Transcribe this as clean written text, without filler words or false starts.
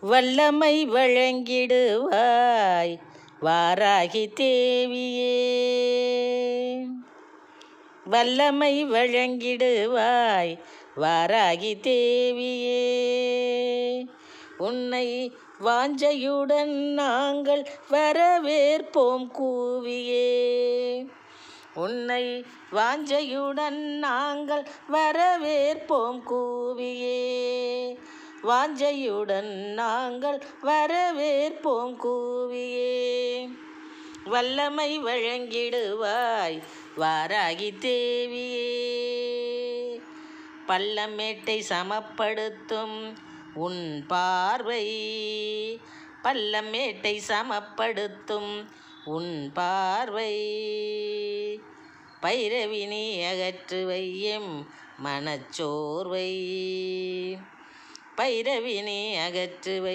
வல்லமை வழங்கிடுவாய் வாராகி தேவியே. வல்லமை வழங்கிடுவாய் வாராகி தேவியே. உன்னை வாஞ்சையுடன் நாங்கள் வரவேற்போம் கூவியே. உன்னை வாஞ்சையுடன் நாங்கள் வரவேற்போம் கூவியே. வாஞ்சையுடன் நாங்கள் வரவேற்போம் கூவியே. வல்லமை வழங்கிடுவாய் வாராகி தேவியே. பள்ளமேட்டை சமப்படுத்தும் உன் பார்வை, பள்ளமேட்டை சமப்படுத்தும் உன் பார்வை. பைரவினி அகற்றுவையும் மனச்சோர்வை, பைரவினி அகற்றுவை.